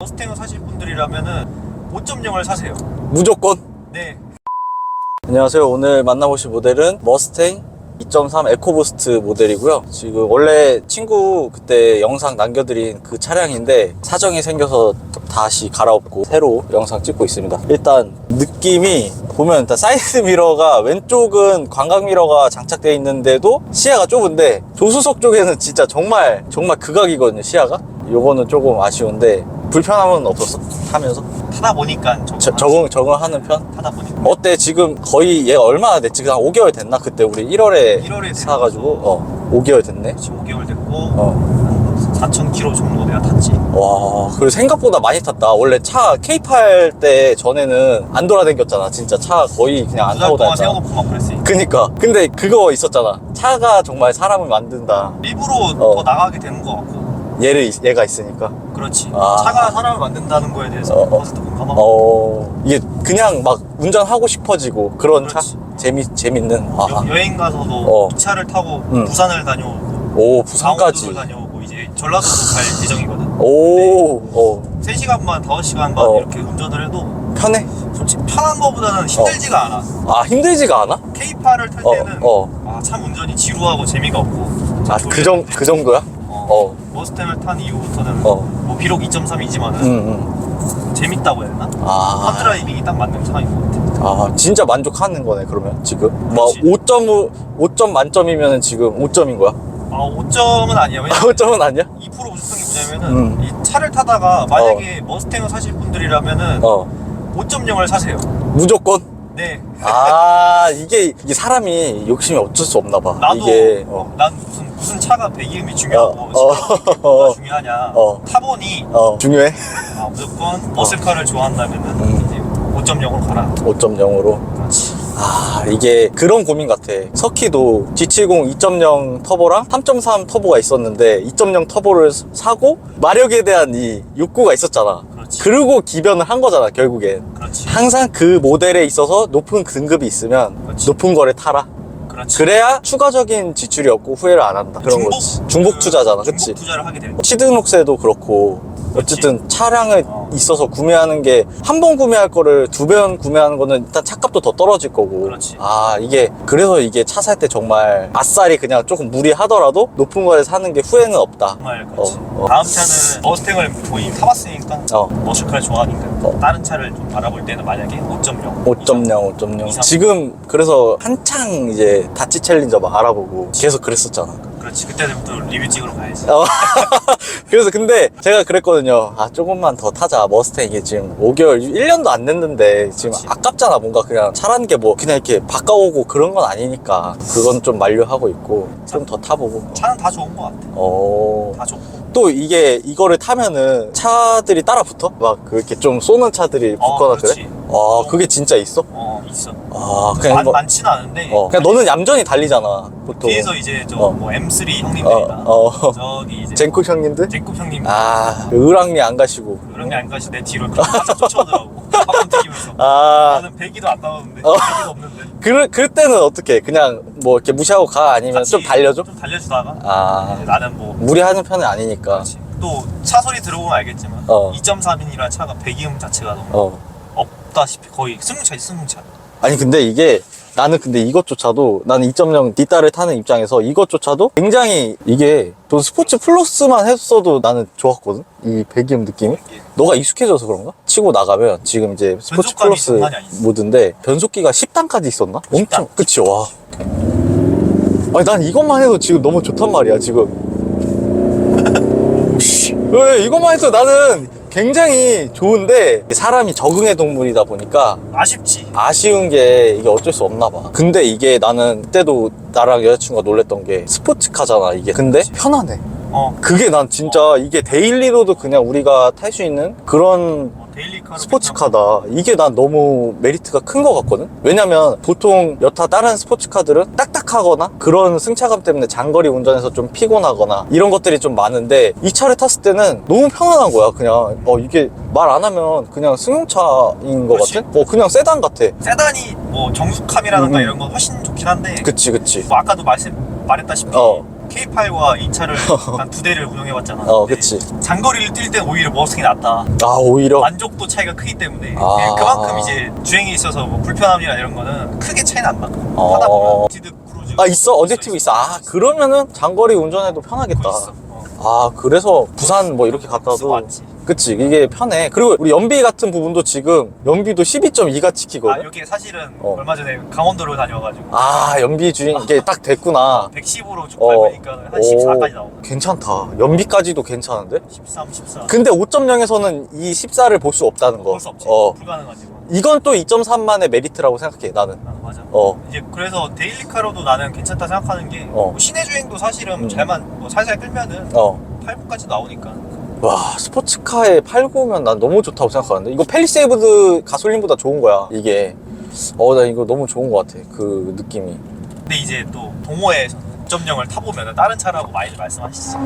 머스탱을 사실 분들이라면은 5.0을 사세요. 무조건? 네. 안녕하세요. 오늘 만나보실 모델은 머스탱 2.3 에코부스트 모델이고요. 지금 원래 친구 그때 영상 남겨드린 그 차량인데 사정이 생겨서 다시 갈아엎고 새로 영상 찍고 있습니다. 일단 느낌이 보면 일단 사이드 미러가 왼쪽은 광각 미러가 장착되어 있는데도 시야가 좁은데 조수석 쪽에는 진짜 정말 극악이거든요, 시야가. 요거는 조금 아쉬운데 불편함은 없었어? 타면서? 타다 보니까 적응하는 편? 타다 보니까. 어때? 지금 거의 얘가 얼마나 됐지? 한 5개월 됐나? 그때 우리 1월에 사가지고 5개월 됐네. 지금 5개월 됐고 4,000km 정도 내가 탔지. 와, 그리고 생각보다 많이 탔다. 원래 차 K8 때 전에는 안 돌아다녔잖아. 진짜 차 거의 그냥 안 타고 동안 다녔잖아. 세워놓고 막 그랬으니까. 그니까. 근데 그거 있었잖아. 차가 정말 사람을 만든다. 일부러 더 나가게 되는 것 같고. 얘가 있으니까. 그렇지. 아. 차가 사람을 만든다는 거에 대해서 100% 공감하고. 이게 그냥 막 운전하고 싶어지고 그런 그렇지. 차? 재밌는. 아. 여행 가서도 이 차를 타고 응. 부산을 다녀오고 오, 부산까지. 강원도를 다녀오고 이제 전라도도 갈 예정이거든. 오, 3시간 반, 5시간 반 이렇게 운전을 해도 편해? 솔직히 편한 거보다는 힘들지가 않아. 아, 힘들지가 않아? K8을 탈 때는 참 운전이 지루하고 재미가 없고 아, 그 정도야? 머스탱을 탄 이후부터는 어. 뭐 비록 2.3이지만은 재밌다고 해야 되나? 아. 펀드라이빙이 딱 맞는 차인 것 같아. 아, 진짜 만족하는 거네, 그러면 지금? 뭐, 그렇지. 5점 만점이면 지금 5점인 거야? 5점은 아니야. 왜냐면 5점은 아니야? 2% 부족한 게 뭐냐면은 이 차를 타다가 만약에 머스탱을 사실 분들이라면은 5.0을 사세요. 무조건? 네. 아, 이게 사람이 욕심이 어쩔 수 없나 봐. 나도 이게, 난 무슨 차가 배기음이 중요하고 시끄럽게 뭐가 중요하냐. 타보니 중요해? 무조건 머슬카를 좋아한다면은 이제 5.0으로 가라. 5.0으로. 그렇지. 아, 이게 그런 고민 같아. 서키도 G70 2.0 터보랑 3.3 터보가 있었는데 2.0 터보를 사고 마력에 대한 이 욕구가 있었잖아. 그렇지. 그리고 기변을 한 거잖아, 결국엔. 그렇지. 항상 그 모델에 있어서 높은 등급이 있으면 그렇지. 높은 거를 타라. 그렇지. 그래야 추가적인 지출이 없고 후회를 안 한다. 그런 거지. 중복 투자잖아, 그치? 중복 투자를 하게 되는 거지. 취등록세도 그렇고 어쨌든 차량을 있어서 구매하는 게 한 번 구매할 거를 2번 구매하는 거는 일단 차값도 더 떨어질 거고. 그렇지. 아, 그래서 이게 차 살 때 정말 아싸리 그냥 조금 무리하더라도 높은 거를 사는 게 후회는 없다. 정말 그렇지. 다음 차는 머스탱을 거의 타봤으니까 머슬카를 좋아하니까 다른 차를 좀 알아볼 때는 만약에 5.0 5.0 지금 그래서 한창 이제 다치 챌린저 막 알아보고 계속 그랬었잖아. 그렇지. 그때는 또 리뷰 찍으러 가야지. 그래서 근데 제가 그랬거든요. 아, 조금만 더 타자. 머스탱 이게 지금 5개월 1년도 안 됐는데 지금 그렇지. 아깝잖아. 뭔가 그냥 차라는 게 뭐 그냥 이렇게 바꿔오고 그런 건 아니니까 그건 좀 만류하고 있고 좀 더 타보고. 차는 다 좋은 것 같아. 다 좋고. 또 이거를 타면은 차들이 따라 붙어? 막 그렇게 좀 쏘는 차들이 붙거나 그렇지. 그래? 아, 그게 진짜 있어? 있어. 아, 그냥 많지는 않은데. 그냥 너는 얌전히 달리잖아, 보통. 뒤에서 이제 뭐 M3 형님들이나 저기 이제 젠쿠 형님들? 젠쿠 형님. 을왕리 안 가시고. 그런 게 안 가시 내 뒤로 바짝 쫓아오더라고. 팝콘 튀기면서. 나는 배기도 안 나오는데. 배기도 없는데. 그럴 때는 어떻게? 그냥 뭐 이렇게 무시하고 가? 아니면 좀 달려줘? 좀 달려주다가. 나는 뭐. 무리하는 편은 아니니까. 또 차 소리 들어보면 알겠지만 2.3인이라 차가 배기음 자체가 너무 없다시피 거의 승용차지 승용차. 아니 근데 나는 근데 이것조차도 나는 2.0 뒷달을 타는 입장에서 이것조차도 굉장히 이게 좀 스포츠 플러스만 했어도 나는 좋았거든? 이 배기음 느낌이? 너가 익숙해져서 그런가? 치고 나가면 지금 이제 스포츠 플러스 모드인데 변속기가 10단까지 있었나? 엄청 그치? 와. 아니 난 이것만 해도 지금 너무 좋단 말이야 지금. 왜 이것만 해도 나는 굉장히 좋은데 사람이 적응의 동물이다 보니까 아쉬운 게 이게 어쩔 수 없나 봐. 근데 이게 나는 그때도 나랑 여자친구가 놀랬던 게 스포츠카잖아 이게. 근데 편하네. 그게 난 진짜 이게 데일리로도 그냥 우리가 탈 수 있는 그런 스포츠카다. 이게 난 너무 메리트가 큰 것 같거든? 왜냐면 보통 여타 다른 스포츠카들은 딱딱하거나 그런 승차감 때문에 장거리 운전에서 좀 피곤하거나 이런 것들이 좀 많은데 이 차를 탔을 때는 너무 편안한 거야. 그냥 이게 말 안 하면 그냥 승용차인 것 같은? 그냥 세단 같아. 세단이 뭐 정숙함이라든가 이런 건 훨씬 좋긴 한데 그치 뭐 아까도 말했다시피 K8과 이 차를 난 두 대를 운영해봤잖아. 그치. 장거리를 뛸 땐 오히려 머스탱이 낫다. 오히려? 만족도 차이가 크기 때문에 그만큼 이제 주행에 있어서 뭐 불편함이나 이런 거는 크게 차이는 안 나. 하다 보면 어디드 크루즈 있어? 어댑티브 있어? 그러면은 장거리 운전해도 편하겠다. 그래서 부산 뭐 이렇게 갔다 와도 그치, 이게 편해. 그리고 우리 연비 같은 부분도 지금 연비도 12.2가 찍히거든. 이게 사실은 얼마 전에 강원도로 다녀와가지고 연비 주행 이게 딱 됐구나. 110으로 쭉 밟으니까 한 14까지 나오고. 괜찮다. 연비까지도 괜찮은데? 13, 14. 근데 5.0에서는 이 14를 볼 수 없다는 거. 볼 수 없지. 불가능하지. 이건 또 2.3만의 메리트라고 생각해, 나는. 맞아. 이제 그래서 데일리카로도 나는 괜찮다 생각하는 게 뭐 시내 주행도 사실은 잘만 뭐 살살 끌면은 8분까지 나오니까. 와, 스포츠카에 8구면 난 너무 좋다고 생각하는데. 이거 펠리세이브드 가솔린보다 좋은 거야, 이게. 나 이거 너무 좋은 것 같아, 그 느낌이. 근데 이제 또 동호회에서 5.0을 타보면 다른 차라고 많이 말씀하시죠.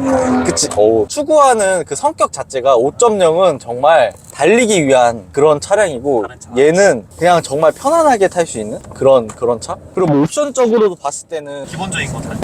그치. 추구하는 그 성격 자체가 5.0은 정말 달리기 위한 그런 차량이고, 얘는 그냥 정말 편안하게 탈 수 있는 그런 차? 그리고 뭐 옵션적으로도 봤을 때는 기본적인 거 다.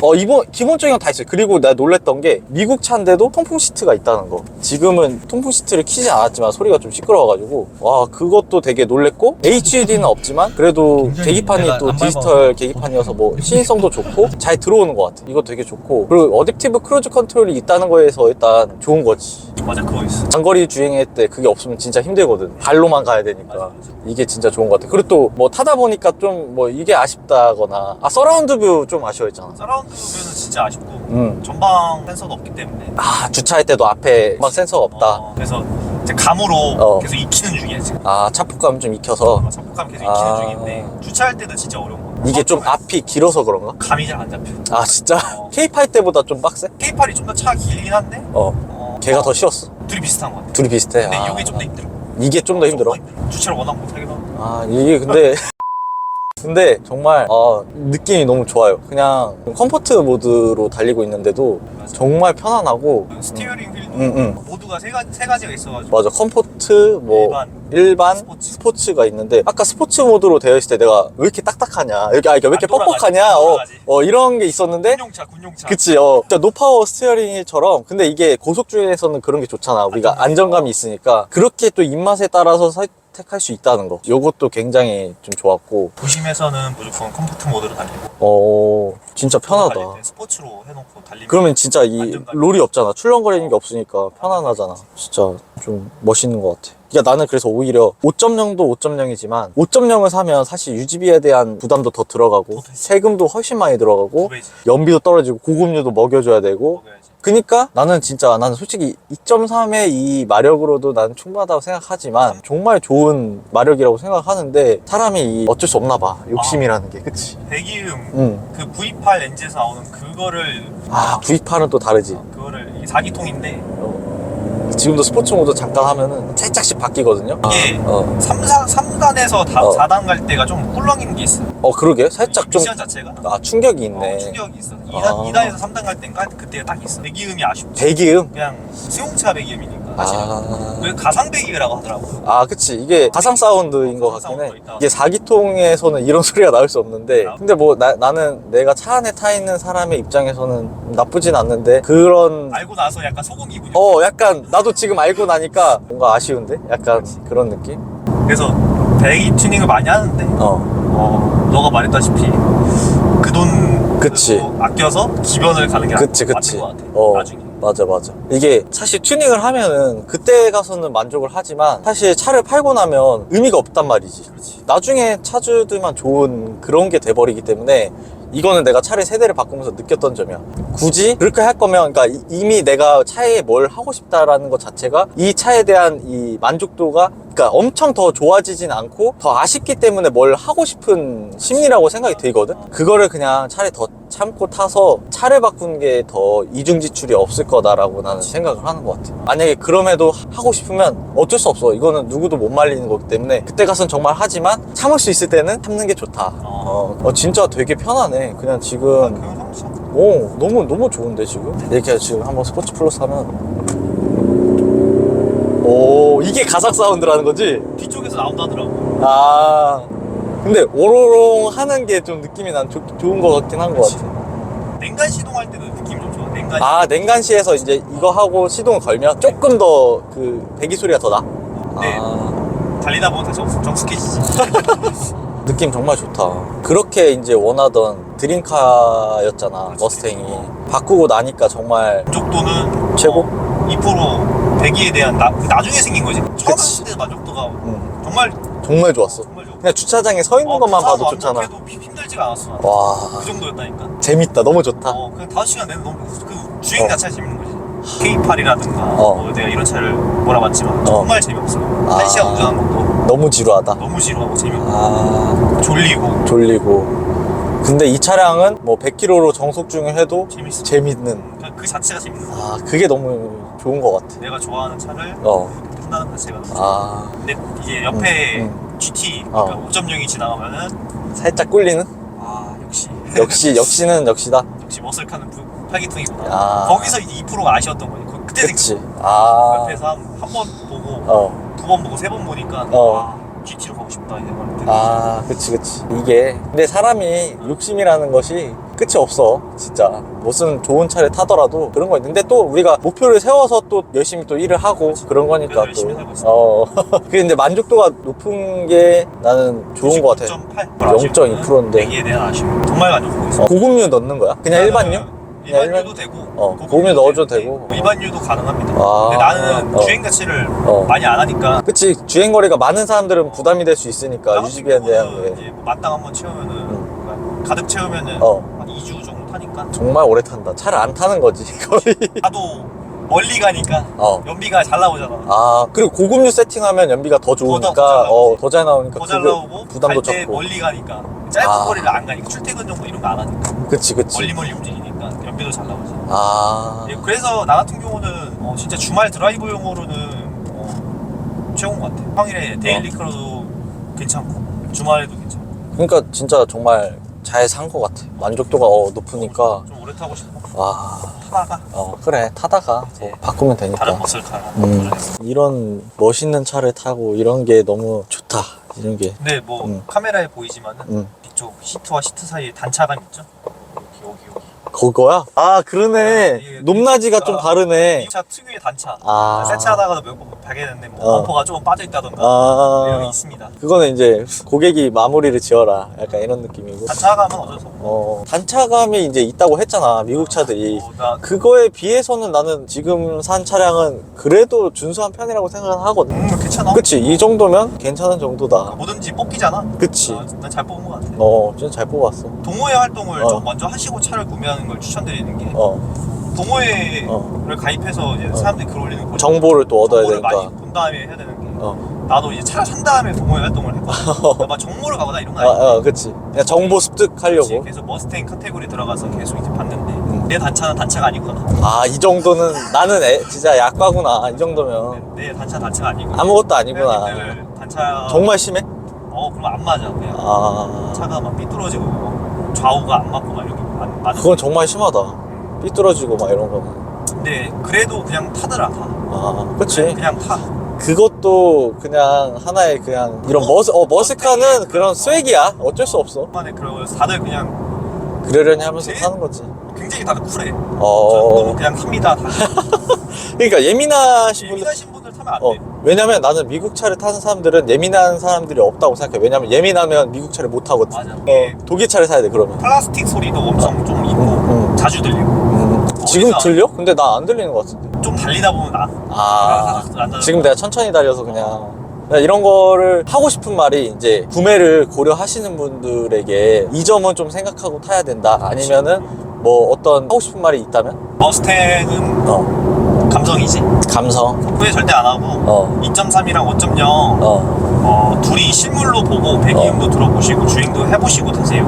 기본적인 건 다 있어요. 그리고 내가 놀랬던 게 미국 차인데도 통풍 시트가 있다는 거. 지금은 통풍 시트를 키지 않았지만 소리가 좀 시끄러워가지고 그것도 되게 놀랬고, HUD는 없지만 그래도 계기판이 또 디지털 계기판이어서 뭐 시인성도 좋고 잘 들어오는 것 같아. 이거 되게 좋고, 그리고 어댑티브 크루즈 컨트롤이 있다는 거에서 일단 좋은 거지. 맞아, 그거 있어. 장거리 주행할 때 그게 없으면 진짜 힘들거든. 발로만 가야 되니까. 맞아. 이게 진짜 좋은 것 같아. 그리고 또 뭐 타다 보니까 좀 뭐 이게 아쉽다거나, 서라운드 뷰 좀 아쉬워했잖아. 서라운드 뷰는 진짜 아쉽고 전방 센서도 없기 때문에 주차할 때도 앞에 막 센서가 없다. 그래서 이제 감으로 계속 익히는 중이야 지금. 차폭감 좀 익혀서. 차폭감 계속 익히는 중인데 주차할 때는 진짜 어려운 거야. 이게 좀 앞이 길어서 그런가? 감이 잘 안 잡혀. 진짜? K8 때보다 좀 빡세? K8이 좀 더 차가 길긴 한데 걔가 더 쉬웠어. 둘이 비슷한 거 같아. 둘이 비슷해. 근데 이게 좀 더 힘들어. 이게 좀 더 힘들어? 주차를 워낙 못하긴 하고. 이게 근데 정말 느낌이 너무 좋아요. 그냥 컴포트 모드로 달리고 있는데도 정말 편안하고, 스티어링 휠도 모두가 세 가지가 있어가지고. 맞아. 컴포트, 일반 스포츠가 있는데, 아까 스포츠 모드로 되어 있을 때 내가 왜 이렇게 딱딱하냐, 왜 이렇게 뻑뻑하냐, 이런 게 있었는데. 군용차. 그치. 진짜 노파워 스티어링 휠처럼. 근데 이게 고속 주행에서는 그런 게 좋잖아. 우리가 안정감이 있으니까. 그렇게 또 입맛에 따라서 택할 수 있다는 거. 요것도 굉장히 좀 좋았고. 도심에서는 무조건 컴포트 모드로 달리고. 진짜 편하다. 스포츠로 해놓고 달리면. 그러면 진짜 이 롤이 없잖아. 출렁거리는 게 없으니까 편안하잖아. 진짜 좀 멋있는 것 같아. 그러니까 나는 그래서 오히려 5.0도 5.0이지만 5.0을 사면 사실 유지비에 대한 부담도 더 들어가고, 세금도 훨씬 많이 들어가고, 연비도 떨어지고, 고급류도 먹여줘야 되고. 그니까 나는 솔직히 2.3의 이 마력으로도 나는 충분하다고 생각하지만, 정말 좋은 마력이라고 생각하는데, 사람이 어쩔 수 없나 봐. 욕심이라는 게. 그치? 배기음 그 V8 엔진에서 나오는 그거를 V8은 또 다르지. 그거를 4기통인데 지금도 스포츠 모드 잠깐 하면은 살짝씩 바뀌거든요. 이게 3단에서 4단 갈 때가 좀 꿀렁이는 게 있어. 그러게. 살짝 좀 미션 자체가 충격이 있네. 충격이 있어. 2단에서 3단 갈 땐가 그때가 딱 있어. 배기음이 아쉽지. 배기음? 그냥 수용차 배기음이니까 사실은. 그 가상 배기라고 하더라고요. 그치. 이게 가상 사운드인 것 같긴 해. 이게 4기통에서는 이런 소리가 나올 수 없는데, 근데 뭐 나는 내가 차 안에 타 있는 사람의 입장에서는 나쁘진 않는데, 그런 알고 나서 약간 소금 기분이. 약간 나도 지금 알고 나니까 뭔가 아쉬운데? 약간 그런 느낌? 그래서 배기 튜닝을 많이 하는데 너가 말했다시피 그 돈 그치. 아껴서 기변을 가는 게 맞는 것 같아. 나중에. 맞아. 이게 사실 튜닝을 하면은 그때 가서는 만족을 하지만, 사실 차를 팔고 나면 의미가 없단 말이지. 그렇지. 나중에 차주들만 좋은 그런 게 돼버리기 때문에, 이거는 내가 차를 세대를 바꾸면서 느꼈던 점이야. 굳이 그렇게 할 거면, 그러니까 이미 내가 차에 뭘 하고 싶다라는 것 자체가 이 차에 대한 이 만족도가, 그러니까 엄청 더 좋아지진 않고 더 아쉽기 때문에 뭘 하고 싶은 심리라고 생각이 들거든. 그거를 그냥 차라리 더 참고 타서 차를 바꾸는 게 더 이중 지출이 없을 거다라고 나는 생각을 하는 것 같아. 만약에 그럼에도 하고 싶으면 어쩔 수 없어. 이거는 누구도 못 말리는 거기 때문에 그때 가서는 정말 하지만, 참을 수 있을 때는 참는 게 좋다. 진짜 되게 편하네. 그냥 지금 너무 좋은데 지금? 이렇게 지금 한번 스포츠 플러스 하면 이게 가상 사운드라는 거지? 뒤쪽에서 나온다더라고. 근데 오로롱 하는 게 좀 느낌이 난 좋은 것 같긴 한 것 같아. 냉간 시동할 때도 느낌이 좀 냉간. 아, 냉간시에서 이제 이거 하고 시동을 걸면 조금 더 그 배기 소리가 더 나? 네. 아, 달리다 보면 다 정숙해지지. 느낌 정말 좋다. 그렇게 이제 원하던 드림카였잖아, 머스탱이. 바꾸고 나니까 정말 만족도는 최고? 2% 배기에 대한 나중에 생긴 거지. 처음 그치. 했을 때 만족도가 응. 정말 정말 좋았어. 정말 좋아. 그냥 주차장에 서 있는 것만 봐도 좋잖아. 완벽해도 힘들지가 않았어. 와, 그 정도였다니까. 재밌다. 너무 좋다. 그냥 5시간 내내 너무 그 주행 어. 자체가 재밌는 거지. K8이라든가 어. 내가 이런 차를 몰아봤지만 정말 재미없어. 1시간 운전하는 것도 너무 지루하다. 너무 지루하고 재미없고 아, 졸리고. 근데 이 차량은 뭐 100km로 정속 중해도 재밌어. 재밌는. 그 자체가 재밌는 거야. 아, 그게 너무 좋은 것 같아. 내가 좋아하는 차를 어. 탄다는 자체가 너무 좋아. 아, 근데 이제 옆에 GT 그러니까 어. 5.0이 지나가면은 살짝 꿀리는? 역시는 역시다. 역시 머슬카는 팔기통이구나. 아. 거기서 이제 2%가 아쉬웠던 거지. 그때 그치. 아, 옆에서 한 번 보고 어. 2번 보고 3번 보니까 어. GT로 가고 싶다 이제 막 아, 그치. 이게 근데 사람이 욕심이라는 것이 끝이 없어. 진짜 무슨 좋은 차를 타더라도 그런 거 있는데 또 우리가 목표를 세워서 또 열심히 또 일을 하고 그런 거니까 그래서 열심히 살고 있어. 근데 만족도가 높은 게 나는 좋은 거 같아. 0.2%인데. 배기에 대한 아쉬움. 정말 만족하고 있어. 고급류 넣는 거야? 그냥 일반류? 그냥 일반유도 되고 고급류 넣어줘도 되고. 일반유도 가능합니다. 아. 근데 나는 주행 자체를 많이 안 하니까 그치. 주행거리가 많은 사람들은 부담이 될 수 있으니까 나 유지비에 같은 대한 경우는 게 이제 뭐 만땅 한번 채우면은 그러니까 가득 채우면은 한 2주 정도 타니까 정말 오래 탄다. 차를 안 타는 거지 거의. 나도 멀리 가니까 연비가 잘 나오잖아. 아, 그리고 고급류 세팅하면 연비가 더 좋으니까 더 잘 나오니까 더 잘 나오고 부담도 갈 때 적고. 멀리 가니까 짧은 거리를 안 가니까 출퇴근 정도 이런 거 안 하니까 그치. 멀리 움직이니까 연비도 잘 나오지. 아, 예, 그래서 나 같은 경우는 진짜 주말 드라이브용으로는 최고인 것 같아. 평일에 데일리 크루도 괜찮고 주말에도 괜찮고. 그러니까 진짜 정말 잘 산 것 같아. 만족도가 높으니까. 좀 오래 타고 싶어. 와, 타다가 그래. 타다가 뭐 바꾸면 되니까. 다른 머슬카 도전했어. 이런 멋있는 차를 타고 이런 게 너무 좋다. 이런 게. 근데 뭐 카메라에 보이지만은 이쪽 시트와 시트 사이에 단차감 있죠? 여기. 그거야? 아, 그러네. 이게 높낮이가 좀 다르네. 이 차 특유의 단차. 아. 세차하다가도 몇 번 발견했는데 뭐 범퍼가 조금 빠져있다던가 이런 게 아, 있습니다. 그거는 이제 고객이 마무리를 지어라. 약간 이런 느낌이고. 단차감은 어쩔 수 없고. 단차감이 이제 있다고 했잖아. 미국 차들이. 그거에 비해서는 나는 지금 산 차량은 그래도 준수한 편이라고 생각을 하거든. 괜찮아. 그치. 이 정도면 괜찮은 정도다. 뭐든지 뽑기잖아. 그치. 난 잘 뽑은 것 같아. 진짜 잘 뽑았어. 동호회 활동을 좀 먼저 하시고 차를 구매하는 걸 추천드리는 게 동호회를 가입해서 이제 사람들이 글 올리는 거 정보를 또 얻어야 정보를 되니까. 많이 본 다음에 해야 되는 게 나도 이제 차를 산 다음에 동호회 활동을 했거든. 막 정보를 가거나 이런 건 아니야. 그치. 그냥 정보 습득하려고. 그래서 머스탱 카테고리 들어가서 계속 이제 봤는데 내 단차는 단차가 아니구나. 아, 이 정도는 나는 진짜 약과구나. 이 정도면 내 단차 단차가 아니고 아무것도 아니구나. 단차 정말 심해? 그럼 안 맞아. 그냥 아, 차가 막 삐뚤어지고 좌우가 안 맞고 막 이렇게 안 맞아. 그건 정말 심하다. 삐뚤어지고 막 이런 거는. 근데 그래도 그냥 타더라. 아, 그치. 그냥 타. 그것도 그냥 하나의 그냥 이런 머스카는 그런 스웩이야. 어쩔 수 없어. 만에 그러고 다들 그냥 그러려니 하면서 네? 타는 거지. 굉장히 다들 쿨해. 너무 그냥 탑니다. 그러니까 예민하신 분들. 예민하신 분들 타면 안 돼. 왜냐면 나는 미국 차를 타는 사람들은 예민한 사람들이 없다고 생각해. 왜냐면 예민하면 미국 차를 못 타거든. 맞아. 독일 차를 사야 돼, 그러면. 플라스틱 소리도 엄청 좀 있고 자주 들리고. 지금 어디서- 들려? 근데 나 안 들리는 것 같은데. 좀 달리다 보면 지금 내가 천천히 달려서 그냥 이런 거를 하고 싶은 말이 이제 구매를 고려하시는 분들에게 이 점은 좀 생각하고 타야 된다. 아니면은 뭐 어떤 하고 싶은 말이 있다면? 머스탱은 감성이지. 감성. 후회 절대 안 하고 2.3이랑 5.0 둘이 실물로 보고 배기음도 들어보시고 주행도 해보시고 타세요.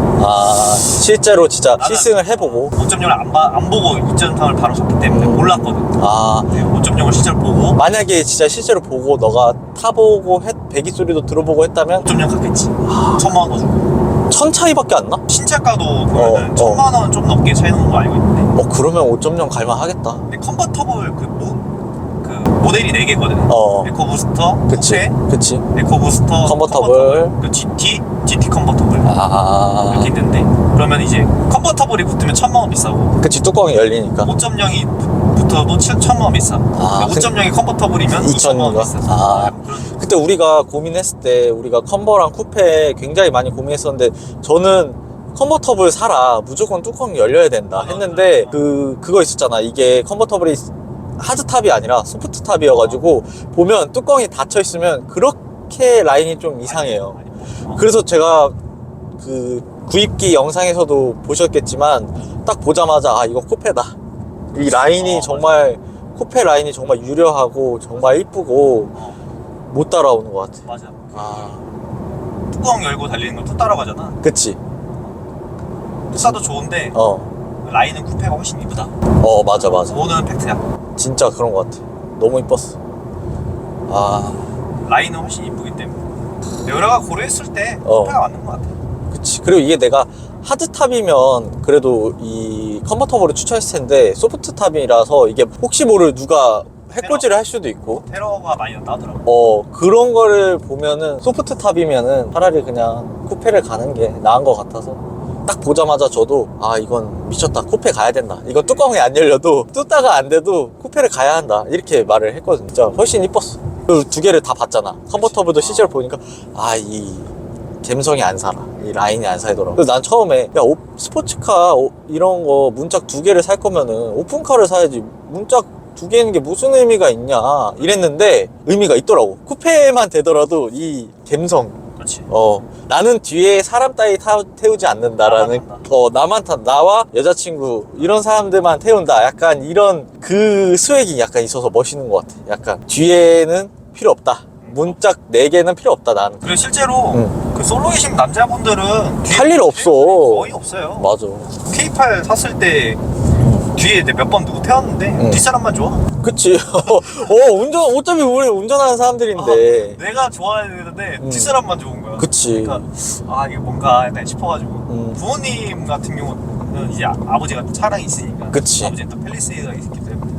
실제로 진짜 시승을 해보고 5.0을 안 보고 2.3을 바로 샀기 때문에 몰랐거든. 5.0을 실제로 보고 만약에 진짜 실제로 보고 너가 타보고 배기 소리도 들어보고 했다면 5.0 갔겠지. 1,000만 원 더 주고. 1000 차이밖에 안 나? 신차가도 보면은 1,000만 원 좀 넘게 차이 나는 거 알고 있는데. 그러면 5.0 갈만 하겠다. 근데 컨버터블 그 모델이 4개거든. 에코부스터, 그치. 에코부스터, 컨버터블. 그 GT 컨버터블 아. 이렇게 있는데 그러면 이제 컨버터블이 붙으면 1,000만 원 비싸고 그치, 뚜껑이 열리니까. 5.0이 붙어도 1,000만 원 비싸. 아, 5.0이 컨버터블이면 2,000만 원 2,000인가? 비싸. 아. 그런 그때 우리가 고민했을 때 우리가 컨버랑 쿠페 굉장히 많이 고민했었는데 저는 컨버터블 사라, 무조건 뚜껑이 열려야 된다 했는데 그거 있었잖아. 이게 컨버터블이 하드탑이 아니라 소프트탑이어가지고 보면 뚜껑이 닫혀 있으면 그렇게 라인이 좀 이상해요. 그래서 제가 그 구입기 영상에서도 보셨겠지만 딱 보자마자 아, 이거 쿠페다. 이 라인이 정말 쿠페 라인이 정말 유려하고 정말 이쁘고 못 따라오는 것 같아. 맞아. 아, 뚜껑 열고 달리는 걸 또 따라가잖아. 그치. 투사도 좋은데 라인은 쿠페가 훨씬 이쁘다. 맞아. 그거는 팩트야. 진짜 그런 것 같아. 너무 이뻤어. 아, 라인은 훨씬 이쁘기 때문에 여러가 고려했을 때 어. 쿠페가 맞는 것 같아. 그치. 그리고 이게 내가 하드탑이면 그래도 이 컨버터블을 추천했을 텐데 소프트탑이라서 이게 혹시 모를 누가 해코지를 할 수도 있고 테러가 많이 나더라고. 그런 거를 보면은 소프트탑이면은 차라리 그냥 쿠페를 가는 게 나은 것 같아서 딱 보자마자 저도 아, 이건 미쳤다, 쿠페 가야 된다, 이건 뚜껑이 안 열려도 뚜따가 안 돼도 쿠페를 가야 한다, 이렇게 말을 했거든. 진짜 훨씬 이뻤어. 그 두 개를 다 봤잖아. 컨버터블도 실제로 보니까 아, 이 감성이 안 살아, 이 라인이 안 살더라고. 그래서 난 처음에 야, 스포츠카 이런 거 문짝 두 개를 살 거면은 오픈카를 사야지, 문짝 두 개는 게 무슨 의미가 있냐 이랬는데 의미가 있더라고. 쿠페만 되더라도 이 감성, 그렇지. 나는 뒤에 사람 따위 태우지 않는다라는, 나만 타, 나와 여자친구 이런 사람들만 태운다, 약간 이런 그 스웩이 약간 있어서 멋있는 것 같아. 약간 뒤에는 필요 없다, 문짝 4개는 필요 없다 나는. 그리고 실제로 그 솔로 계신 남자분들은 뒤에 할 일 없어. 거의 없어요. 맞아. K8 샀을 때 뒤에 몇 번 누구 태웠는데 뒷사람만 좋아. 그치. 어차피 우리 운전하는 사람들인데. 내가 좋아야 되는데 뒷사람만 좋은 거야. 그치. 그러니까 이게 뭔가 약간 싶어가지고 부모님 같은 경우는 이제 아버지가 또 차량이 있으니까. 그치. 아버지는 또 팰리세이드가 있기 때문에.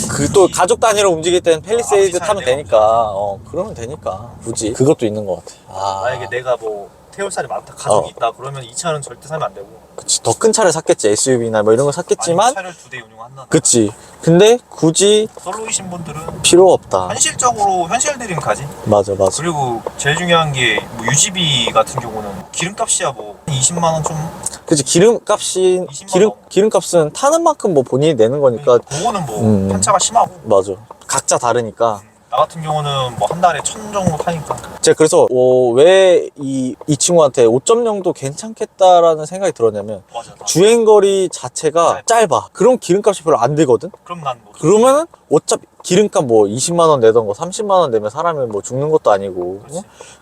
그 또 가족 단위로 움직일 때는 팰리세이드 아버지 타면 차는 되니까. 그러면 되니까. 굳이. 그것도 있는 것 같아. 만약에 내가 뭐 태울 사람이 많다, 가족이 있다 그러면 이 차는 절대 사면 안 되고. 그치. 더 큰 차를 샀겠지. SUV나 뭐 이런 걸 샀겠지만. 차를 2대 운용한다. 그치. 근데 굳이 솔로이신 분들은 필요 없다. 현실적으로 현실 드림까지. 맞아. 그리고 제일 중요한 게 뭐 유지비 같은 경우는 기름값이야 뭐 20만 원 좀. 그치. 기름값이, 20만 원. 기름값은 타는 만큼 뭐 본인이 내는 거니까. 그거는 뭐 편차가 심하고. 맞아. 각자 다르니까. 나 같은 경우는 뭐 한 달에 1,000 정도 타니까. 제가 그래서 왜 이 친구한테 5.0도 괜찮겠다라는 생각이 들었냐면 맞아. 주행거리 자체가 짧아. 그럼 기름값이 별로 안 들거든? 그럼 난 뭐. 그러면은 어차피 기름값 뭐 20만 원 내던 거 30만 원 내면 사람이 뭐 죽는 것도 아니고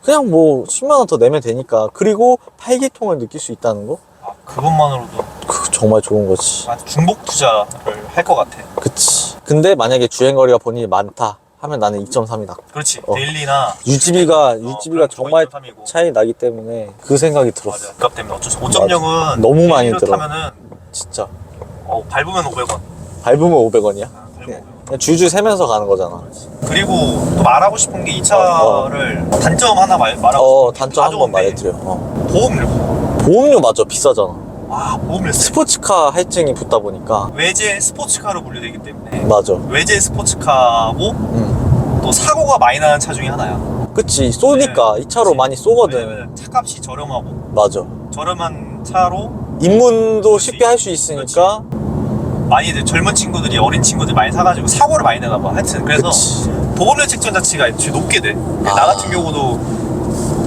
그냥 뭐 10만 원 더 내면 되니까. 그리고排기통을 느낄 수 있다는 거? 그것만으로도 정말 좋은 거지. 중복 투자를 할 것 같아. 그치. 근데 만약에 주행거리가 본인이 많다 하면 나는 2.3이다. 그렇지. 데일리나 유지비가 정말 2.3이고. 차이 나기 때문에 그 생각이 들었어. 맞아. 값 때문에 어쩔 수 없어. 5.0은 너무 많이 들어. 타면은 진짜. 밟으면 500원. 밟으면 500원이야? 그냥 줄줄 세면서 가는 거잖아. 그리고 또 말하고 싶은 게 이 차를 단점 하나 말하고 싶은 게 단점 다 한번 좋은데 말해드려. 보험료. 보험료 맞아, 비싸잖아. 보험료 세. 스포츠카 할증이 붙다 보니까. 외제 스포츠카로 분류되기 때문에 맞아. 외제 스포츠카고 또 사고가 많이 나는 차 중에 하나야. 그치, 쏘니까. 이 차로 그치. 많이 쏘거든. 왜냐면 차값이 저렴하고 맞아. 저렴한 차로 입문도 쉽게 할 수 있으니까. 많이 이제 젊은 친구들이 어린 친구들이 많이 사가지고 사고를 많이 내나 봐. 하여튼 그래서 그치. 보험료 책정 자체가 애초에 높게 돼. 나 같은 경우도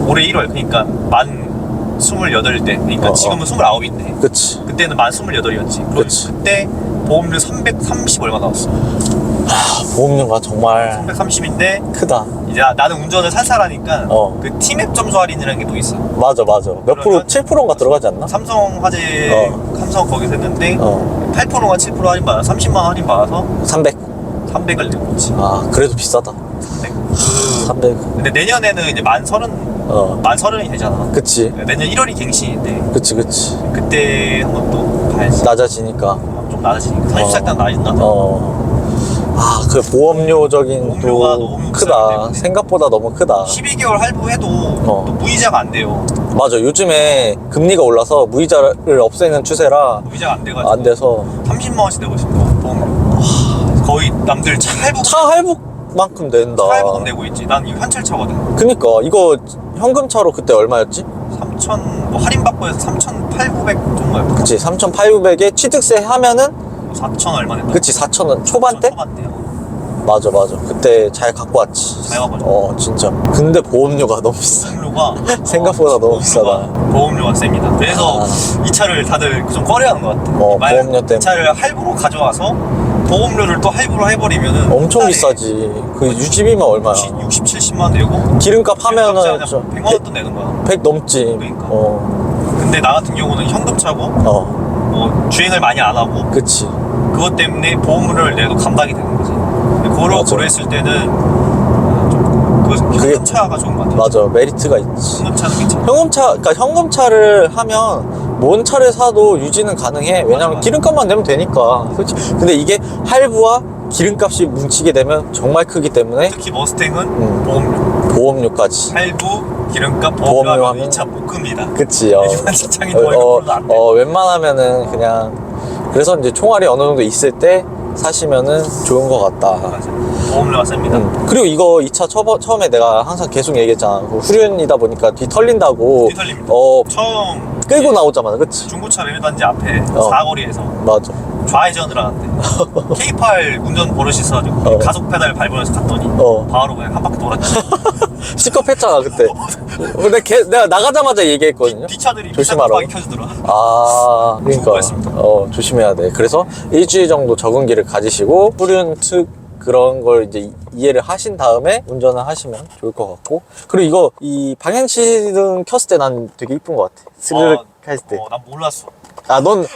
올해 1월 그러니까 만 28대 그러니까 지금은 29인데 그치. 그때는 만 28이었지. 그치. 그때 보험료 330 얼마 나왔어. 보험료가 정말 330인데 크다. 이제 나는 운전을 살살하니까 그 티맵 점수 할인이라는 게 또 있어. 맞아. 몇 프로? 그러면 7%인가 들어가지 않나? 삼성 화재 삼성 거기서 했는데 8%가 7% 할인 받아 30만 원 할인 받아서 300을 내고 있지. 그래도 비싸다. 300. 근데 내년에는 이제 만 30이 되잖아. 그치. 내년 1월이 갱신인데 그치. 그때 한번 또 가야지. 낮아지니까. 좀 낮아지니까 40살 때 낮아진다. 그 보험료적인 보험료가 또 너무 비싸기 크다. 때문에. 생각보다 너무 크다. 12개월 할부해도 또 무이자가 안 돼요. 맞아. 요즘에 금리가 올라서 무이자를 없애는 추세라 무이자가 안 돼가지고 안 돼서 30만 원씩 내고 싶어 보험료. 거의 남들 차 할부만큼 낸다. 할부금 내고 있지. 난 이거 현찰차거든. 그니까 이거 현금차로 그때 얼마였지? 3,000 뭐 할인받고 해서 3,800 정도였고. 그치. 3,800에 취득세 하면은 4,000 얼마 냈다. 그치. 4,000원 초반대? 초반대요. 맞아. 그때 잘 갖고 왔지. 잘 갖고 왔죠. 진짜. 근데 보험료가 너무 비싸. 보험료가 생각보다 너무 비싸다. 보험료가 셉니다. 그래서 아. 이 차를 다들 좀 꺼려하는 것 같아. 만약 보험료 때문에. 이 차를 할부로 가져와서 보험료를 또 할부로 해버리면은 엄청 한 달에 비싸지. 그 유지비면 얼마야? 60, 70만 원 내고 기름값 하면은 100만 원 또 내는 거야. 100 넘지. 그러니까. 근데 나 같은 경우는 현금차고 뭐 주행을 많이 안 하고 그치. 그것 때문에 보험료를 내도 감당이 되는 거지. 그거를 맞아. 고려했을 때는 현금차가 좋은 것 같아. 맞아. 메리트가 있지. 현금차는 괜찮아. 그러니까 현금차를 하면 뭔 차를 사도 유지는 가능해. 왜냐면 맞아. 기름값만 내면 되니까. 그렇지. 근데 이게 할부와 기름값이 뭉치게 되면 정말 크기 때문에 특히 머스탱은 보험료까지. 할부, 기름값, 보험료 보험료하면 하면- 이 차 못 끕니다. 그치. 일반 직장인 월급으로도 안 돼. 웬만하면은 그냥 그래서 이제 총알이 어느 정도 있을 때 사시면은 좋은 것 같다. 맞아. 보험료가 셉니다. 그리고 이거 이 차 처음에 내가 항상 계속 얘기했잖아. 그 후륜이다 보니까 뒤 털린다고. 뒤털립니다. 처음 끌고 나오자마자, 그치? 중고차 매매단지 앞에 사거리에서 맞아. 좌회전을 하는데 K8 운전 버릇이 있어가지고 가속 페달 밟으면서 갔더니 바로 그냥 한 바퀴 돌았지. 시컵 했잖아, 그때. 근데 내가 나가자마자 얘기했거든요. 뒷차들이 조심하라고. 비싼 켜주더라. 그러니까. 수고했습니다. 조심해야 돼. 그래서 일주일 정도 적응기를 가지시고, 후륜 특, 그런 걸 이제 이해를 하신 다음에 운전을 하시면 좋을 것 같고. 그리고 이거, 이 방향시등 켰을 때 난 되게 이쁜 것 같아. 스르륵 했을 때. 난 몰랐어.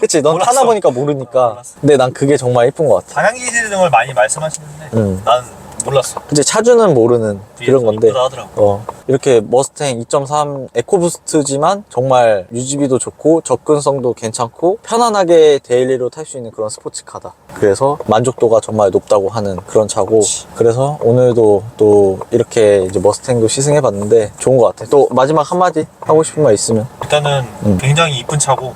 그치. 넌 몰랐어. 타나 보니까 모르니까. 몰랐어. 근데 난 그게 정말 이쁜 것 같아. 방향기등을 많이 말씀하시는데 난 몰랐어. 이제 차주는 모르는 그런 건데. 이쁘다 하더라고. 이렇게 머스탱 2.3 에코부스트지만 정말 유지비도 좋고 접근성도 괜찮고 편안하게 데일리로 탈 수 있는 그런 스포츠카다. 그래서 만족도가 정말 높다고 하는 그런 차고. 그래서 오늘도 또 이렇게 이제 머스탱도 시승해봤는데 좋은 것 같아. 또 마지막 한마디 하고 싶은 말 있으면. 일단은 굉장히 이쁜 차고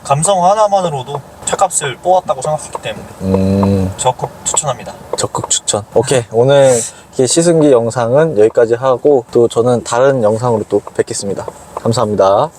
감성 하나만으로도 차값을 뽑았다고 생각하기 때문에 적극 추천합니다. 적극 추천. 오케이. 오늘 이렇게 시승기 영상은 여기까지 하고 또 저는 다른 영상으로 또 뵙겠습니다. 감사합니다.